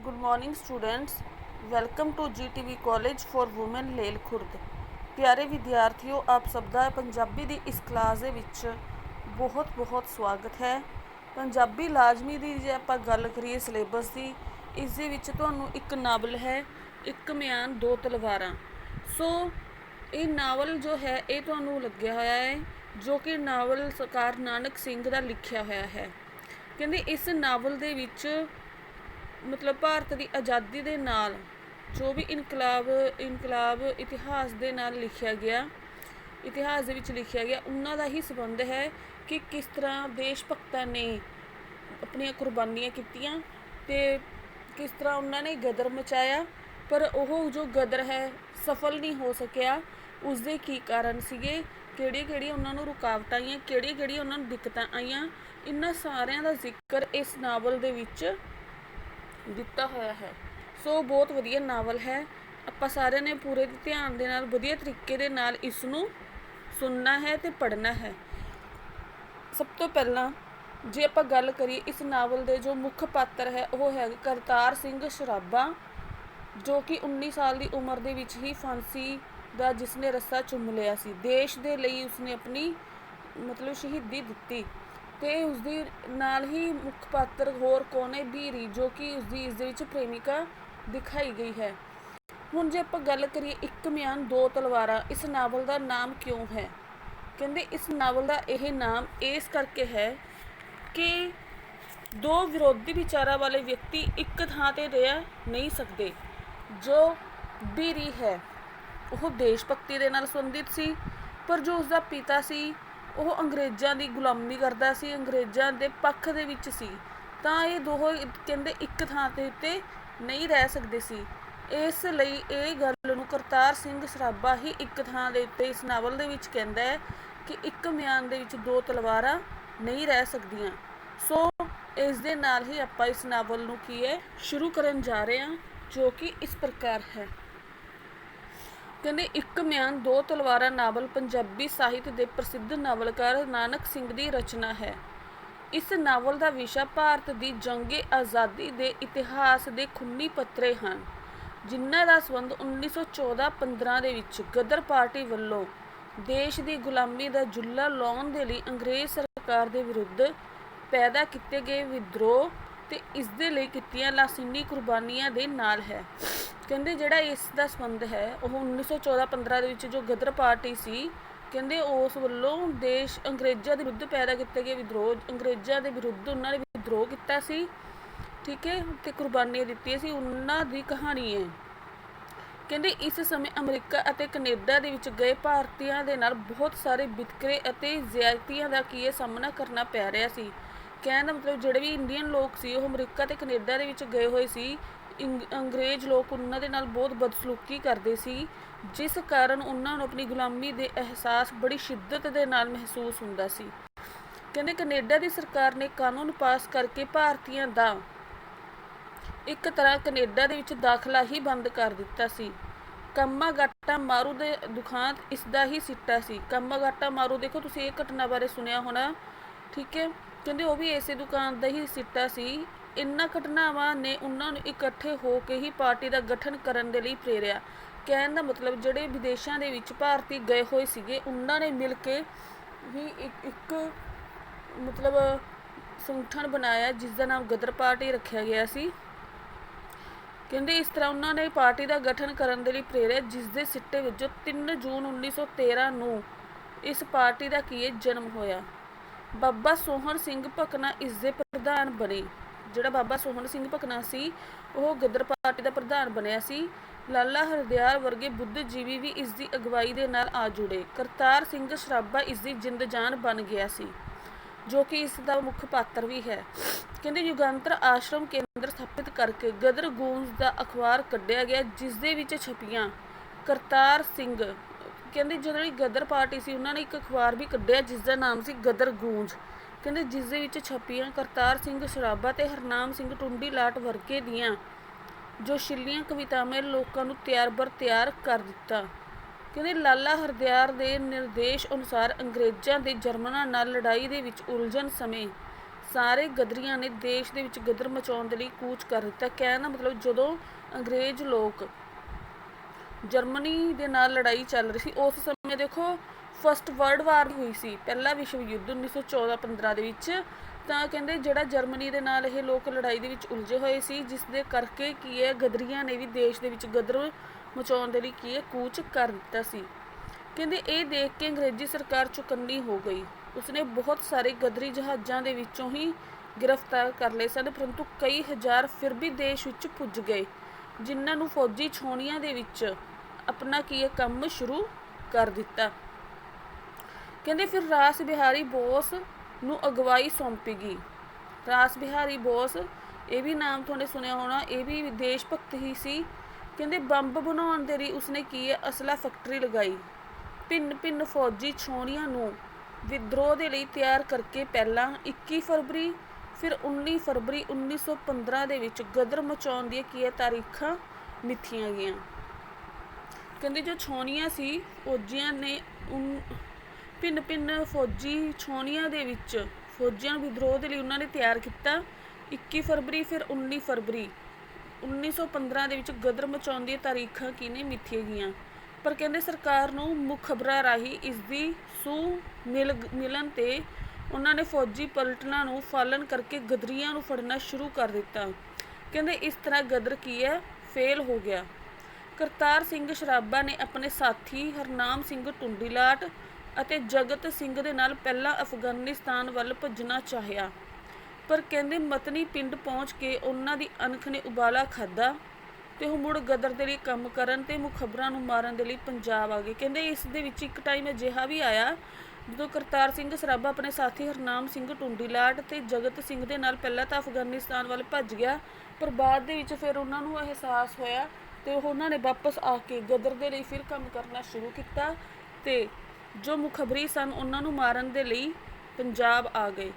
Good morning students. Welcome to GTV college for women Lel Khurd. ਪਿਆਰੇ ਵਿਦਿਆਰਥੀਓ, ਆਪ ਸਭ ਦਾ ਪੰਜਾਬੀ ਦੀ ਇਸ ਕਲਾਸ ਦੇ ਵਿੱਚ ਬਹੁਤ ਬਹੁਤ ਸਵਾਗਤ ਹੈ। ਪੰਜਾਬੀ ਲਾਜ਼ਮੀ ਦੀ ਜੇ ਆਪਾਂ ਗੱਲ ਕਰੀਏ ਸਿਲੇਬਸ ਦੀ, ਇਸ ਦੇ ਵਿੱਚ ਤੁਹਾਨੂੰ ਇੱਕ ਨਾਵਲ ਹੈ ਇੱਕ ਮਿਆਨ ਦੋ ਤਲਵਾਰਾਂ। ਸੋ ਇਹ ਨਾਵਲ ਜੋ ਹੈ ਇਹ ਤੁਹਾਨੂੰ ਲੱਗਿਆ ਹੋਇਆ ਹੈ, ਜੋ ਕਿ ਨਾਵਲ ਸਰਕਾਰ ਨਾਨਕ ਸਿੰਘ ਦਾ ਲਿਖਿਆ ਹੋਇਆ ਹੈ। ਕਹਿੰਦੇ ਇਸ ਨਾਵਲ ਦੇ ਵਿੱਚ ਮਤਲਬ ਭਾਰਤ ਦੀ ਆਜ਼ਾਦੀ ਦੇ ਨਾਲ ਜੋ ਵੀ ਇਨਕਲਾਬ ਇਤਿਹਾਸ ਦੇ ਨਾਲ ਲਿਖਿਆ ਗਿਆ, ਇਤਿਹਾਸ ਦੇ ਵਿੱਚ ਲਿਖਿਆ ਗਿਆ, ਉਹਨਾਂ ਦਾ ਹੀ ਸੰਬੰਧ ਹੈ ਕਿ ਕਿਸ ਤਰ੍ਹਾਂ ਦੇਸ਼ ਭਗਤਾਂ ਨੇ ਆਪਣੀਆਂ ਕੁਰਬਾਨੀਆਂ ਕੀਤੀਆਂ ਤੇ ਕਿਸ ਤਰ੍ਹਾਂ ਉਹਨਾਂ ਨੇ ਗਦਰ ਮਚਾਇਆ, ਪਰ ਉਹ ਜੋ ਗਦਰ ਹੈ ਸਫਲ ਨਹੀਂ ਹੋ ਸਕਿਆ। ਉਸ ਦੇ ਕੀ ਕਾਰਨ ਸੀਗੇ, ਕਿਹੜੀਆਂ ਉਹਨਾਂ ਨੂੰ ਰੁਕਾਵਟਾਂ ਆਈਆਂ, ਕਿਹੜੀਆਂ ਉਹਨਾਂ ਨੂੰ ਦਿੱਕਤਾਂ ਆਈਆਂ, ਇਹਨਾਂ ਸਾਰਿਆਂ ਦਾ ਜ਼ਿਕਰ ਇਸ ਨਾਵਲ ਦੇ ਵਿੱਚ ਦਿੱਤਾ ਹੋਇਆ ਹੈ। ਸੋ ਬਹੁਤ ਵਧੀਆ ਨਾਵਲ ਹੈ। ਆਪਾਂ ਸਾਰਿਆਂ ਨੇ ਪੂਰੇ ਧਿਆਨ ਦੇ ਨਾਲ ਵਧੀਆ ਤਰੀਕੇ ਦੇ ਨਾਲ ਇਸ ਨੂੰ ਸੁਣਨਾ ਹੈ ਤੇ ਪੜ੍ਹਨਾ ਹੈ। ਸਭ ਤੋਂ ਪਹਿਲਾਂ ਜੇ ਆਪਾਂ ਗੱਲ ਕਰੀਏ ਇਸ ਨਾਵਲ ਦੇ ਜੋ ਮੁੱਖ ਪਾਤਰ ਹੈ ਉਹ ਹੈ ਕਰਤਾਰ ਸਿੰਘ ਸਰਾਭਾ, ਜੋ ਕਿ 19 ਸਾਲ ਦੀ ਉਮਰ ਦੇ ਵਿੱਚ ਹੀ ਫਾਂਸੀ ਦਾ ਜਿਸਨੇ ਰੱਸਾ ਚੁੰਮ ਲਿਆ ਸੀ। ਦੇਸ਼ ਦੇ ਲਈ ਉਸਨੇ ਆਪਣੀ ਮਤਲਬ ਸ਼ਹੀਦੀ ਦਿੱਤੀ। ਤੇ ਉਸਦੇ ਨਾਲ ਹੀ ਮੁੱਖ ਪਾਤਰ ਹੋਰ ਕੌਣ ਹੈ? ਬੀਰੀ, ਜੋ ਕਿ ਉਸਦੀ ਇਸ ਦੇ ਵਿੱਚ ਪ੍ਰੇਮਿਕਾ ਦਿਖਾਈ ਗਈ ਹੈ। ਹੁਣ ਜੇ ਆਪਾਂ ਗੱਲ ਕਰੀਏ ਇੱਕ ਮਿਆਨ ਦੋ ਤਲਵਾਰਾਂ, ਇਸ ਨਾਵਲ ਦਾ ਨਾਮ ਕਿਉਂ ਹੈ? ਕਹਿੰਦੇ ਇਸ ਨਾਵਲ ਦਾ ਇਹ ਨਾਮ ਇਸ ਕਰਕੇ ਹੈ ਕਿ ਦੋ ਵਿਰੋਧੀ ਵਿਚਾਰਾਂ ਵਾਲੇ ਵਿਅਕਤੀ ਇੱਕ ਥਾਂ ਤੇ ਰਹਿ ਨਹੀਂ ਸਕਦੇ। ਜੋ ਬੀਰੀ ਹੈ ਉਹ ਦੇਸ਼ ਭਗਤੀ ਦੇ ਨਾਲ ਸੰਬੰਧਿਤ ਸੀ, ਪਰ ਜੋ ਉਸਦਾ ਪਿਤਾ ਸੀ ਉਹ ਅੰਗਰੇਜ਼ਾਂ ਦੀ ਗੁਲਾਮੀ ਕਰਦਾ ਸੀ, ਅੰਗਰੇਜ਼ਾਂ ਦੇ ਪੱਖ ਦੇ ਵਿੱਚ ਸੀ। ਤਾਂ ਇਹ ਦੋਹੋਂ ਕਹਿੰਦੇ ਇੱਕ ਥਾਂ ਦੇ ਉੱਤੇ ਨਹੀਂ ਰਹਿ ਸਕਦੇ ਸੀ। ਇਸ ਲਈ ਇਹ ਗੱਲ ਨੂੰ ਕਰਤਾਰ ਸਿੰਘ ਸਰਾਭਾ ਹੀ ਇੱਕ ਥਾਂ ਦੇ ਉੱਤੇ ਇਸ ਨਾਵਲ ਦੇ ਵਿੱਚ ਕਹਿੰਦਾ ਹੈ ਕਿ ਇੱਕ ਮਿਆਨ ਦੇ ਵਿੱਚ ਦੋ ਤਲਵਾਰਾਂ ਨਹੀਂ ਰਹਿ ਸਕਦੀਆਂ। ਸੋ ਇਸ ਦੇ ਨਾਲ ਹੀ ਆਪਾਂ ਇਸ ਨਾਵਲ ਨੂੰ ਕੀ ਹੈ ਸ਼ੁਰੂ ਕਰਨ ਜਾ ਰਹੇ ਹਾਂ, ਜੋ ਕਿ ਇਸ ਪ੍ਰਕਾਰ ਹੈ। ਕਹਿੰਦੇ ਇੱਕ ਮਿਆਨ ਦੋ ਤਲਵਾਰਾਂ ਨਾਵਲ ਪੰਜਾਬੀ ਸਾਹਿਤ ਦੇ ਪ੍ਰਸਿੱਧ ਨਾਵਲਕਾਰ ਨਾਨਕ ਸਿੰਘ ਦੀ ਰਚਨਾ ਹੈ। ਇਸ ਨਾਵਲ ਦਾ ਵਿਸ਼ਾ ਭਾਰਤ ਦੀ ਜੰਗੇ ਆਜ਼ਾਦੀ ਦੇ ਇਤਿਹਾਸ ਦੇ ਖੂਨੀ ਪੱਤਰੇ ਹਨ, ਜਿਨ੍ਹਾਂ ਦਾ ਸੰਬੰਧ 1914-15 ਦੇ ਵਿੱਚ ਗਦਰ ਪਾਰਟੀ ਵੱਲੋਂ ਦੇਸ਼ ਦੀ ਗੁਲਾਮੀ ਦਾ ਜੁੱਲਾ ਲਾਉਣ ਦੇ ਲਈ ਅੰਗਰੇਜ਼ ਸਰਕਾਰ ਦੇ ਵਿਰੁੱਧ ਪੈਦਾ ਕੀਤੇ ਗਏ ਵਿਦਰੋਹ ਤੇ ਇਸ ਦੇ ਲਈ ਕੀਤੀਆਂ ਲਾਸੀਨੀ ਕੁਰਬਾਨੀਆਂ ਦੇ ਨਾਲ ਹੈ। ਕਹਿੰਦੇ ਜਿਹੜਾ ਇਸ ਦਾ ਸੰਬੰਧ ਹੈ ਉਹ 1914-15 ਦੇ ਵਿੱਚ ਜੋ ਗਦਰ ਪਾਰਟੀ ਸੀ, ਕਹਿੰਦੇ ਉਸ ਵੱਲੋਂ ਦੇਸ਼ ਅੰਗਰੇਜ਼ਾਂ ਦੇ ਵਿਰੁੱਧ ਪੈਦਾ ਕੀਤੇ ਗਏ ਵਿਦਰੋਹ, ਅੰਗਰੇਜ਼ਾਂ ਦੇ ਵਿਰੁੱਧ ਉਹਨਾਂ ਨੇ ਵਿਦਰੋਹ ਕੀਤਾ ਸੀ, ਠੀਕ ਹੈ, ਤੇ ਕੁਰਬਾਨੀਆਂ ਦਿੱਤੀਆਂ ਸੀ, ਉਹਨਾਂ ਦੀ ਕਹਾਣੀ ਹੈ। ਕਹਿੰਦੇ ਇਸ ਸਮੇਂ ਅਮਰੀਕਾ ਅਤੇ ਕੈਨੇਡਾ ਦੇ ਵਿੱਚ ਗਏ ਭਾਰਤੀਆਂ ਦੇ ਨਾਲ ਬਹੁਤ ਸਾਰੇ ਵਿਤਕਰੇ ਅਤੇ ਜ਼ਿਆਦਤੀਆਂ ਦਾ ਕੀ ਹੈ ਸਾਹਮਣਾ ਕਰਨਾ ਪੈ ਰਿਹਾ ਸੀ। ਕਹਿਣ ਦਾ ਮਤਲਬ ਜਿਹੜੇ ਵੀ ਇੰਡੀਅਨ ਲੋਕ ਸੀ ਉਹ ਅਮਰੀਕਾ ਅਤੇ ਕੈਨੇਡਾ ਦੇ ਵਿੱਚ ਗਏ ਹੋਏ ਸੀ, ਅੰਗਰੇਜ਼ ਲੋਕ ਉਹਨਾਂ ਦੇ ਨਾਲ ਬਹੁਤ ਬਦਸਲੂਕੀ ਕਰਦੇ ਸੀ, ਜਿਸ ਕਾਰਨ ਉਹਨਾਂ ਨੂੰ ਆਪਣੀ ਗੁਲਾਮੀ ਦੇ ਅਹਿਸਾਸ ਬੜੀ ਸ਼ਿੱਦਤ ਦੇ ਨਾਲ ਮਹਿਸੂਸ ਹੁੰਦਾ ਸੀ। ਕਹਿੰਦੇ ਕੈਨੇਡਾ ਦੀ ਸਰਕਾਰ ਨੇ ਕਾਨੂੰਨ ਪਾਸ ਕਰਕੇ ਭਾਰਤੀਆਂ ਦਾ ਇੱਕ ਤਰ੍ਹਾਂ ਕੈਨੇਡਾ ਦੇ ਵਿੱਚ ਦਾਖਲਾ ਹੀ ਬੰਦ ਕਰ ਦਿੱਤਾ ਸੀ। ਕਾਮਾਗਾਟਾ ਮਾਰੂ ਦੇ ਦੁਖਾਂਤ ਇਸ ਦਾ ਹੀ ਸਿੱਟਾ ਸੀ। ਕਾਮਾਗਾਟਾ ਮਾਰੂ, ਦੇਖੋ ਤੁਸੀਂ ਇਹ ਘਟਨਾ ਬਾਰੇ ਸੁਣਿਆ ਹੋਣਾ, ਠੀਕ ਹੈ। ਕਹਿੰਦੇ ਉਹ ਵੀ ਇਸੇ ਦੁਕਾਨ ਦਾ ਹੀ ਸਿੱਟਾ ਸੀ। ਇਹਨਾਂ ਘਟਨਾਵਾਂ ਨੇ ਉਹਨਾਂ ਨੂੰ ਇਕੱਠੇ ਹੋ ਕੇ ਹੀ ਪਾਰਟੀ ਦਾ ਗਠਨ ਕਰਨ ਦੇ ਲਈ ਪ੍ਰੇਰਿਆ। ਕਹਿਣ ਦਾ ਮਤਲਬ ਜਿਹੜੇ ਵਿਦੇਸ਼ਾਂ ਦੇ ਵਿੱਚ ਭਾਰਤੀ ਗਏ ਹੋਏ ਸੀਗੇ ਉਹਨਾਂ ਨੇ ਮਿਲ ਕੇ ਹੀ ਇੱਕ ਮਤਲਬ ਸੰਗਠਨ ਬਣਾਇਆ ਜਿਸ ਦਾ ਨਾਮ ਗਦਰ ਪਾਰਟੀ ਰੱਖਿਆ ਗਿਆ ਸੀ। ਕਹਿੰਦੇ ਇਸ ਤਰ੍ਹਾਂ ਉਹਨਾਂ ਨੇ ਪਾਰਟੀ ਦਾ ਗਠਨ ਕਰਨ ਦੇ ਲਈ ਪ੍ਰੇਰਿਆ, ਜਿਸ ਦੇ ਸਿੱਟੇ ਵਜੋਂ 3 ਜੂਨ 1913 ਨੂੰ ਇਸ ਪਾਰਟੀ ਦਾ ਕੀ ਹੈ ਜਨਮ ਹੋਇਆ। ਬਾਬਾ ਸੋਹਣ ਸਿੰਘ ਭਕਨਾ ਇਸ ਦੇ ਪ੍ਰਧਾਨ ਬਣੇ। ਜਿਹੜਾ ਬਾਬਾ ਸੋਹਣ ਸਿੰਘ ਭਕਨਾ ਸੀ ਉਹ ਗਦਰ ਪਾਰਟੀ ਦਾ ਪ੍ਰਧਾਨ ਬਣਿਆ ਸੀ। ਲਾਲਾ ਹਰਦਿਆਲ ਵਰਗੇ ਬੁੱਧਜੀਵੀ ਵੀ ਇਸ ਦੀ ਅਗਵਾਈ ਦੇ ਨਾਲ ਆ ਜੁੜੇ। ਕਰਤਾਰ ਸਿੰਘ ਸਰਾਭਾ ਇਸ ਦੀ ਜਿੰਦ ਜਾਨ ਬਣ ਗਿਆ ਸੀ, ਜੋ ਕਿ ਇਸ ਦਾ ਮੁੱਖ ਪਾਤਰ ਵੀ ਹੈ। ਕਹਿੰਦੇ ਯੁਗਾਂਤਰ ਆਸ਼ਰਮ ਕੇਂਦਰ ਸਥਾਪਿਤ ਕਰਕੇ ਗਦਰ ਗੂੰਜ ਦਾ ਅਖਬਾਰ ਕੱਢਿਆ ਗਿਆ, ਜਿਸ ਦੇ ਵਿੱਚ ਛਪੀਆਂ ਕਰਤਾਰ ਸਿੰਘ, ਕਹਿੰਦੇ ਜਿਹੜੀ ਗਦਰ ਪਾਰਟੀ ਸੀ ਉਹਨਾਂ ਨੇ ਇੱਕ ਅਖਬਾਰ ਵੀ ਕੱਢਿਆ ਜਿਸ ਦਾ ਨਾਮ ਸੀ ਗਦਰ ਗੂੰਜ। ਕਹਿੰਦੇ ਜਿਸ ਦੇ ਵਿੱਚ ਛਪੀਆਂ ਕਰਤਾਰ ਸਿੰਘ ਸਰਾਭਾ ਤੇ ਹਰਨਾਮ ਸਿੰਘ ਟੁੰਡੀ ਲਾਟ ਵਰਗੇ ਦੀਆਂ ਜੋ ਛਿੱਲੀਆਂ ਕਵਿਤਾਵਾਂ ਲੋਕਾਂ ਨੂੰ ਤਿਆਰ ਕਰ ਦਿੱਤਾ। ਕਹਿੰਦੇ ਲਾਲਾ ਹਰਦਿਆਲ ਦੇ ਨਿਰਦੇਸ਼ ਅਨੁਸਾਰ ਅੰਗਰੇਜ਼ਾਂ ਦੇ ਜਰਮਨਾਂ ਨਾਲ ਲੜਾਈ ਦੇ ਵਿੱਚ ਉਲਝਣ ਸਮੇਂ ਸਾਰੇ ਗਦਰੀਆਂ ਨੇ ਦੇਸ਼ ਦੇ ਵਿੱਚ ਗਦਰ ਮਚਾਉਣ ਦੇ ਲਈ ਕੂਚ ਕਰ ਦਿੱਤਾ। ਕਹਿਣ ਦਾ ਮਤਲਬ ਜਦੋਂ ਅੰਗਰੇਜ਼ ਲੋਕ ਜਰਮਨੀ ਦੇ ਨਾਲ ਲੜਾਈ ਚੱਲ ਰਹੀ ਸੀ, ਉਸ ਸਮੇਂ ਦੇਖੋ ਫਸਟ ਵਰਲਡ ਵਾਰ ਹੋਈ ਸੀ, ਪਹਿਲਾ ਵਿਸ਼ਵ ਯੁੱਧ 1914-15 ਦੇ ਵਿੱਚ। ਤਾਂ ਕਹਿੰਦੇ ਜਿਹੜਾ ਜਰਮਨੀ ਦੇ ਨਾਲ ਇਹ ਲੋਕ ਲੜਾਈ ਦੇ ਵਿੱਚ ਉਲਝੇ ਹੋਏ ਸੀ, ਜਿਸ ਦੇ ਕਰਕੇ ਕੀ ਹੈ ਗਦਰੀਆਂ ਨੇ ਵੀ ਦੇਸ਼ ਦੇ ਵਿੱਚ ਗਦਰ ਮਚਾਉਣ ਦੇ ਲਈ ਕੀ ਹੈ ਕੂਚ ਕਰ ਦਿੱਤਾ ਸੀ। ਕਹਿੰਦੇ ਇਹ ਦੇਖ ਕੇ ਅੰਗਰੇਜ਼ੀ ਸਰਕਾਰ ਚੁਕੰਨੀ ਹੋ ਗਈ। ਉਸਨੇ ਬਹੁਤ ਸਾਰੇ ਗਦਰੀ ਜਹਾਜ਼ਾਂ ਦੇ ਵਿੱਚੋਂ ਹੀ ਗ੍ਰਿਫਤਾਰ ਕਰ ਲਏ ਸਨ, ਪਰੰਤੂ ਕਈ ਹਜ਼ਾਰ ਫਿਰ ਵੀ ਦੇਸ਼ ਵਿੱਚ ਪੁੱਜ ਗਏ, ਜਿਨ੍ਹਾਂ ਨੂੰ ਫੌਜੀ ਛਾਉਣੀਆਂ ਦੇ ਵਿੱਚ ਆਪਣਾ ਕੀ ਹੈ ਕੰਮ ਸ਼ੁਰੂ ਕਰ ਦਿੱਤਾ। ਕਹਿੰਦੇ ਫਿਰ ਰਾਸ ਬਿਹਾਰੀ ਬੋਸ ਨੂੰ ਅਗਵਾਈ ਸੌਂਪੀ ਗਈ। ਰਾਸ ਬਿਹਾਰੀ ਬੋਸ, ਇਹ ਵੀ ਨਾਮ ਤੁਹਾਨੇ ਸੁਣਿਆ ਹੋਣਾ, ਇਹ ਵੀ ਦੇਸ਼ ਭਗਤ ਹੀ ਸੀ। ਕਹਿੰਦੇ ਬੰਬ ਬਣਾਉਣ ਦੇ ਲਈ ਉਸਨੇ ਕੀ ਹੈ ਅਸਲਾ ਫੈਕਟਰੀ ਲਗਾਈ। ਭਿੰਨ ਭਿੰਨ ਫੌਜੀ ਛਾਉਣੀਆਂ ਨੂੰ ਵਿਦਰੋਹ ਦੇ ਲਈ ਤਿਆਰ ਕਰਕੇ ਪਹਿਲਾਂ 21 ਫਰਵਰੀ ਫਿਰ 19 ਫਰਵਰੀ 1915 ਦੇ ਵਿੱਚ ਗਦਰ ਮਚਾਉਣ ਦੀਆਂ ਕੀ ਹੈ ਤਾਰੀਖਾਂ ਮਿਥੀਆਂ ਗਈਆਂ। ਕਹਿੰਦੇ ਜੋ ਛਾਉਣੀਆਂ ਸੀ ਫੌਜੀਆਂ ਨੇ ਭਿੰਨ ਭਿੰਨ ਫੌਜੀ ਛਾਉਣੀਆਂ ਦੇ ਵਿੱਚ ਫੌਜੀਆਂ ਨੂੰ ਵਿਦਰੋਹ ਦੇ ਲਈ ਉਹਨਾਂ ਨੇ ਤਿਆਰ ਕੀਤਾ। 21 ਫਰਵਰੀ ਫਿਰ 19 ਫਰਵਰੀ 1915 ਦੇ ਵਿੱਚ ਗਦਰ ਮਚਾਉਣ ਦੀਆਂ ਤਾਰੀਖਾਂ ਕਿਹਨੇ ਮਿਥੀਆਂ ਗਈਆਂ। ਪਰ ਕਹਿੰਦੇ ਸਰਕਾਰ ਨੂੰ ਮੁਖਬਰਾਂ ਰਾਹੀਂ ਇਸ ਦੀ ਮਿਲਣ ਤੇ ਉਹਨਾਂ ਨੇ ਫੌਜੀ ਪਲਟਨਾਂ ਨੂੰ ਫਾਲਨ ਕਰਕੇ ਗਦਰੀਆਂ ਨੂੰ ਫੜਨਾ ਸ਼ੁਰੂ ਕਰ ਦਿੱਤਾ। ਕਹਿੰਦੇ ਇਸ ਤਰ੍ਹਾਂ ਗਦਰ ਕੀ ਹੈ ਫੇਲ ਹੋ ਗਿਆ। ਕਰਤਾਰ ਸਿੰਘ ਸਰਾਭਾ ਨੇ ਆਪਣੇ ਸਾਥੀ ਹਰਨਾਮ ਸਿੰਘ ਟੁੰਡੀਲਾਟ ਅਤੇ ਜਗਤ ਸਿੰਘ ਦੇ ਨਾਲ ਪਹਿਲਾਂ ਅਫਗਾਨਿਸਤਾਨ ਵੱਲ ਭੱਜਣਾ ਚਾਹਿਆ, ਪਰ ਕਹਿੰਦੇ ਮਤਨੀ ਪਿੰਡ ਪਹੁੰਚ ਕੇ ਉਹਨਾਂ ਦੀ ਅਣਖ ਨੇ ਉਬਾਲਾ ਖਾਧਾ ਤੇ ਉਹ ਮੁੜ ਗਦਰ ਦੇ ਲਈ ਕੰਮ ਕਰਨ ਤੇ ਮੁਖਬਰਾਂ ਨੂੰ ਮਾਰਨ ਦੇ ਲਈ ਪੰਜਾਬ ਆ ਗਏ। ਕਹਿੰਦੇ ਇਸ ਦੇ ਵਿੱਚ ਇੱਕ ਟਾਈਮ ਅਜਿਹਾ ਵੀ ਆਇਆ ਜਦੋਂ ਕਰਤਾਰ ਸਿੰਘ ਸਰਾਭਾ ਆਪਣੇ ਸਾਥੀ ਹਰਨਾਮ ਸਿੰਘ ਟੁੰਡੀਲਾਟ ਤੇ ਜਗਤ ਸਿੰਘ ਦੇ ਨਾਲ ਪਹਿਲਾਂ ਤਾਂ ਅਫਗਾਨਿਸਤਾਨ ਵੱਲ ਭੱਜ ਗਿਆ, ਪਰ ਬਾਅਦ ਦੇ ਵਿੱਚ ਫਿਰ ਉਹਨਾਂ ਨੂੰ ਅਹਿਸਾਸ ਹੋਇਆ ਤੇ ਉਹਨਾਂ ਨੇ ਵਾਪਸ ਆ ਕੇ ਗਦਰ ਦੇ ਲਈ ਫਿਰ ਕੰਮ ਕਰਨਾ ਸ਼ੁਰੂ ਕੀਤਾ ਤੇ ਜੋ ਮੁਖਬਰੀ ਸਨ ਉਹਨਾਂ ਨੂੰ ਮਾਰਨ ਦੇ ਲਈ ਪੰਜਾਬ ਆ ਗਏ।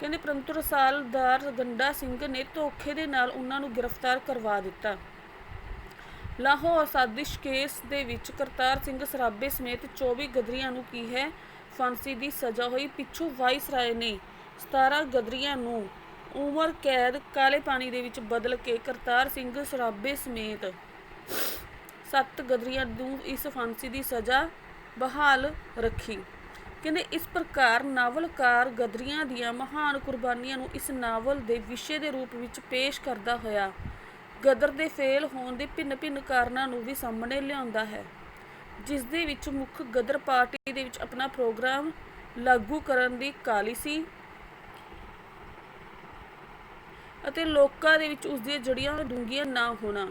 ਕਹਿੰਦੇ ਪਰੰਤੂ ਰਸਾਲਦਾਰ ਗੰਡਾ ਸਿੰਘ ਨੇ ਧੋਖੇ ਦੇ ਨਾਲ ਉਹਨਾਂ ਨੂੰ ਗ੍ਰਿਫਤਾਰ ਕਰਵਾ ਦਿੱਤਾ। ਲਾਹੌਰ ਸਾਜ਼ਿਸ਼ ਕੇਸ ਦੇ ਵਿੱਚ ਕਰਤਾਰ ਸਿੰਘ ਸਰਾਭੇ ਸਮੇਤ 24 ਗਦਰੀਆਂ ਨੂੰ ਕੀ ਹੈ ਫਾਂਸੀ ਦੀ ਸਜ਼ਾ ਹੋਈ। ਪਿੱਛੋਂ ਵਾਇਸਰਾਏ ਨੇ 17 ਗਦਰੀਆਂ ਨੂੰ ਉਮਰ ਕੈਦ ਕਾਲੇ ਪਾਣੀ ਦੇ ਵਿੱਚ ਬਦਲ ਕੇ ਕਰਤਾਰ ਸਿੰਘ ਸਰਾਭੇ ਸਮੇਤ 7 ਗਦਰੀਆਂ ਨੂੰ ਇਸ ਫਾਂਸੀ ਦੀ ਸਜ਼ਾ ਬਹਾਲ ਰੱਖੀ। ਕਹਿੰਦੇ ਇਸ ਪ੍ਰਕਾਰ ਨਾਵਲਕਾਰ ਗਦਰੀਆਂ ਦੀਆਂ ਮਹਾਨ ਕੁਰਬਾਨੀਆਂ ਨੂੰ ਇਸ ਨਾਵਲ ਦੇ ਵਿਸ਼ੇ ਦੇ ਰੂਪ ਵਿੱਚ ਪੇਸ਼ ਕਰਦਾ ਹੋਇਆ ਗਦਰ ਦੇ ਫੇਲ ਹੋਣ ਦੇ ਭਿੰਨ ਭਿੰਨ ਕਾਰਨਾਂ ਨੂੰ ਵੀ ਸਾਹਮਣੇ ਲਿਆਉਂਦਾ ਹੈ, ਜਿਸ ਦੇ ਵਿੱਚ ਮੁੱਖ ਗਦਰ ਪਾਰਟੀ ਦੇ ਵਿੱਚ ਆਪਣਾ ਪ੍ਰੋਗਰਾਮ ਲਾਗੂ ਕਰਨ ਦੀ ਕਾਹਲੀ ਸੀ ਅਤੇ ਲੋਕਾਂ ਦੇ ਵਿੱਚ ਉਸਦੀਆਂ ਜੜੀਆਂ ਡੂੰਘੀਆਂ ਨਾ ਹੋਣਾ।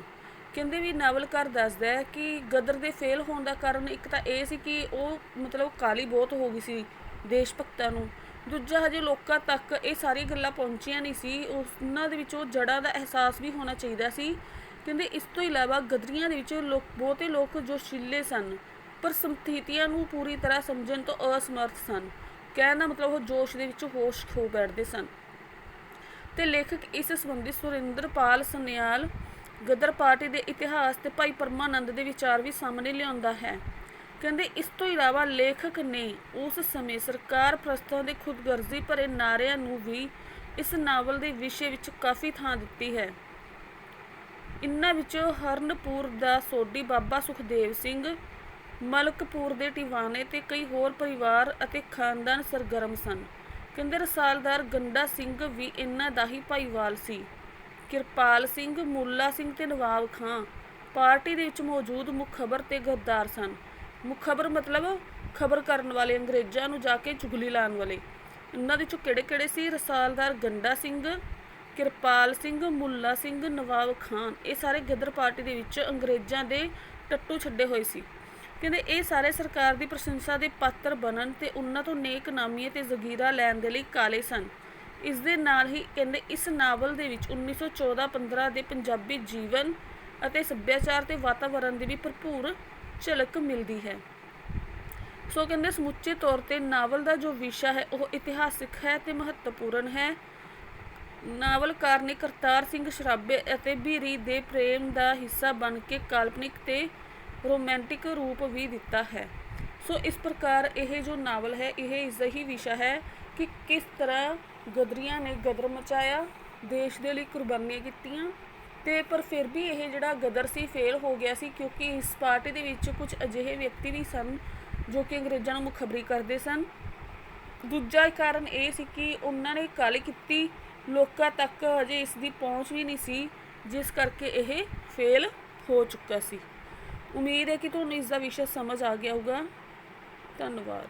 ਕਹਿੰਦੇ ਵੀ ਨਾਵਲਕਾਰ ਦੱਸਦਾ ਹੈ ਕਿ ਗਦਰ ਦੇ ਫੇਲ ਹੋਣ ਦਾ ਕਾਰਨ ਇੱਕ ਤਾਂ ਇਹ ਸੀ ਕਿ ਉਹ ਮਤਲਬ ਕਾਹਲੀ ਬਹੁਤ ਹੋ ਗਈ ਸੀ ਦੇਸ਼ ਭਗਤਾਂ ਨੂੰ, ਦੂਜਾ ਹਜੇ ਲੋਕਾਂ ਤੱਕ ਇਹ ਸਾਰੀਆਂ ਗੱਲਾਂ ਪਹੁੰਚੀਆਂ ਨਹੀਂ ਸੀ, ਉਹਨਾਂ ਦੇ ਵਿੱਚ ਉਹ ਜੜ੍ਹਾਂ ਦਾ ਅਹਿਸਾਸ ਵੀ ਹੋਣਾ ਚਾਹੀਦਾ ਸੀ। ਕਹਿੰਦੇ ਇਸ ਤੋਂ ਇਲਾਵਾ ਗਦਰੀਆਂ ਦੇ ਵਿੱਚ ਬਹੁਤੇ ਲੋਕ ਜੋਸ਼ੀਲੇ ਸਨ ਪਰ ਸਥਿਤੀਆਂ ਨੂੰ ਪੂਰੀ ਤਰ੍ਹਾਂ ਸਮਝਣ ਤੋਂ ਅਸਮਰਥ ਸਨ। ਕਹਿਣ ਦਾ ਮਤਲਬ ਉਹ ਜੋਸ਼ ਦੇ ਵਿੱਚ ਹੋਸ਼ ਖੋ ਬੈਠਦੇ ਸਨ। ਤੇ ਲੇਖਕ ਇਸ ਸੰਬੰਧੀ ਸੁਰਿੰਦਰਪਾਲ ਸਨਿਆਲ ਗਦਰ ਪਾਰਟੀ ਦੇ ਇਤਿਹਾਸ ਤੇ ਭਾਈ ਪਰਮਾਨੰਦ ਦੇ ਵਿਚਾਰ ਵੀ ਸਾਹਮਣੇ ਲਿਆਉਂਦਾ ਹੈ। ਕਹਿੰਦੇ ਇਸ ਤੋਂ ਇਲਾਵਾ ਲੇਖਕ ਨੇ ਉਸ ਸਮੇਂ ਸਰਕਾਰ ਪ੍ਰਸਤਾਂ ਦੇ ਖੁਦਗਰਜ਼ੀ ਭਰੇ ਨਾਅਰਿਆਂ ਨੂੰ ਵੀ ਇਸ ਨਾਵਲ ਦੇ ਵਿਸ਼ੇ ਵਿੱਚ ਕਾਫੀ ਥਾਂ ਦਿੱਤੀ ਹੈ। ਇਨ੍ਹਾਂ ਵਿੱਚੋਂ ਹਰਨਪੁਰ ਦਾ ਸੋਢੀ ਬਾਬਾ ਸੁਖਦੇਵ ਸਿੰਘ, ਮਲਕਪੁਰ ਦੇ ਟਿਵਾਣੇ ਤੇ ਕਈ ਹੋਰ ਪਰਿਵਾਰ ਅਤੇ ਖਾਨਦਾਨ ਸਰਗਰਮ ਸਨ। ਕਹਿੰਦੇ ਰਸਾਲਦਾਰ ਗੰਡਾ ਸਿੰਘ ਵੀ ਇਹਨਾਂ ਦਾ ਹੀ ਭਾਈਵਾਲ ਸੀ। ਕਿਰਪਾਲ ਸਿੰਘ, ਮੁੱਲਾ ਸਿੰਘ ਤੇ ਨਵਾਬ ਖਾਂ ਪਾਰਟੀ ਦੇ ਵਿੱਚ ਮੌਜੂਦ ਮੁਖਬਰ ਤੇ ਗੱਦਾਰ ਸਨ। ਮੁਖਬਰ ਮਤਲਬ ਖਬਰ ਕਰਨ ਵਾਲੇ, ਅੰਗਰੇਜ਼ਾਂ ਨੂੰ ਜਾ ਕੇ ਚੁਗਲੀ ਲਾਉਣ ਵਾਲੇ। ਇਹਨਾਂ ਦੇ ਵਿੱਚੋਂ ਕਿਹੜੇ ਕਿਹੜੇ ਸੀ? ਰਸਾਲਦਾਰ ਗੰਡਾ ਸਿੰਘ, ਕਿਰਪਾਲ ਸਿੰਘ, ਮੁੱਲਾ ਸਿੰਘ, ਨਵਾਬ ਖਾਨ। ਇਹ ਸਾਰੇ ਗਦਰ ਪਾਰਟੀ ਦੇ ਵਿੱਚ ਅੰਗਰੇਜ਼ਾਂ ਦੇ ਟੱਟੂ ਛੱਡੇ ਹੋਏ ਸੀ। ਕਹਿੰਦੇ ਇਹ ਸਾਰੇ ਸਰਕਾਰ ਦੀ ਪ੍ਰਸ਼ੰਸਾ ਦੇ ਪਾਤਰ ਬਣਨ ਤੇ ਉਹਨਾਂ ਤੋਂ ਨੇਕ ਨਾਮੀਆਂ ਤੇ ਜ਼ਗੀਰਾ ਲੈਣ ਦੇ ਲਈ ਕਾਲੇ ਸਨ। ਇਸ ਦੇ ਨਾਲ ਹੀ ਕਹਿੰਦੇ ਇਸ ਨਾਵਲ ਦੇ ਵਿੱਚ 1914-15 ਦੇ ਪੰਜਾਬੀ ਜੀਵਨ ਅਤੇ ਸੱਭਿਆਚਾਰ ਤੇ ਵਾਤਾਵਰਣ ਦੀ ਵੀ ਭਰਪੂਰ ਝਲਕ ਮਿਲਦੀ ਹੈ। ਸੋ ਕਹਿੰਦੇ ਸਮੁੱਚੇ ਤੌਰ ਤੇ ਨਾਵਲ ਦਾ ਜੋ ਵਿਸ਼ਾ ਹੈ ਉਹ ਇਤਿਹਾਸਿਕ ਹੈ ਤੇ ਮਹੱਤਵਪੂਰਨ ਹੈ। ਨਾਵਲਕਾਰ ਨੇ ਕਰਤਾਰ ਸਿੰਘ ਸਰਾਭੇ ਅਤੇ ਬੀਰੀ ਦੇ ਪ੍ਰੇਮ ਦਾ ਹਿੱਸਾ ਬਣ ਕੇ ਕਾਲਪਨਿਕ ਤੇ ਰੋਮਾਂਟਿਕ ਰੂਪ ਵੀ ਦਿੱਤਾ ਹੈ। ਸੋ ਇਸ ਪ੍ਰਕਾਰ ਇਹ ਜੋ ਨਾਵਲ ਹੈ ਇਹ ਇਸ ਦਾ ਹੀ ਵਿਸ਼ਾ ਹੈ ਕਿ ਕਿਸ ਤਰ੍ਹਾਂ ਗਦਰੀਆਂ ਨੇ ਗਦਰ ਮਚਾਇਆ, ਦੇਸ਼ ਦੇ ਲਈ ਕੁਰਬਾਨੀਆਂ ਕੀਤੀਆਂ। ਤੇ ਪਰ ਫਿਰ ਵੀ ਇਹ ਜਿਹੜਾ ਗਦਰ ਸੀ ਫੇਲ ਹੋ ਗਿਆ ਸੀ, ਕਿਉਂਕਿ ਇਸ ਪਾਰਟੀ ਦੇ ਵਿੱਚ ਕੁਝ ਅਜਿਹੇ ਵਿਅਕਤੀ ਵੀ ਸਨ ਜੋ ਕਿ ਅੰਗਰੇਜ਼ਾਂ ਨੂੰ ਮੁਖਬਰੀ ਕਰਦੇ ਸਨ। ਦੂਜਾ ਕਾਰਨ ਇਹ ਸੀ ਕਿ ਉਹਨਾਂ ਨੇ ਕਾਹਲੀ ਕੀਤੀ, ਲੋਕਾਂ ਤੱਕ ਅਜੇ ਇਸ ਦੀ ਪਹੁੰਚ ਵੀ ਨਹੀਂ ਸੀ, ਜਿਸ ਕਰਕੇ ਇਹ ਫੇਲ ਹੋ ਚੁੱਕਾ ਸੀ। ਉਮੀਦ ਹੈ ਕਿ ਤੁਹਾਨੂੰ ਇਸ ਦਾ ਵਿਸ਼ਾ ਸਮਝ ਆ ਗਿਆ ਹੋਊਗਾ। ਧੰਨਵਾਦ।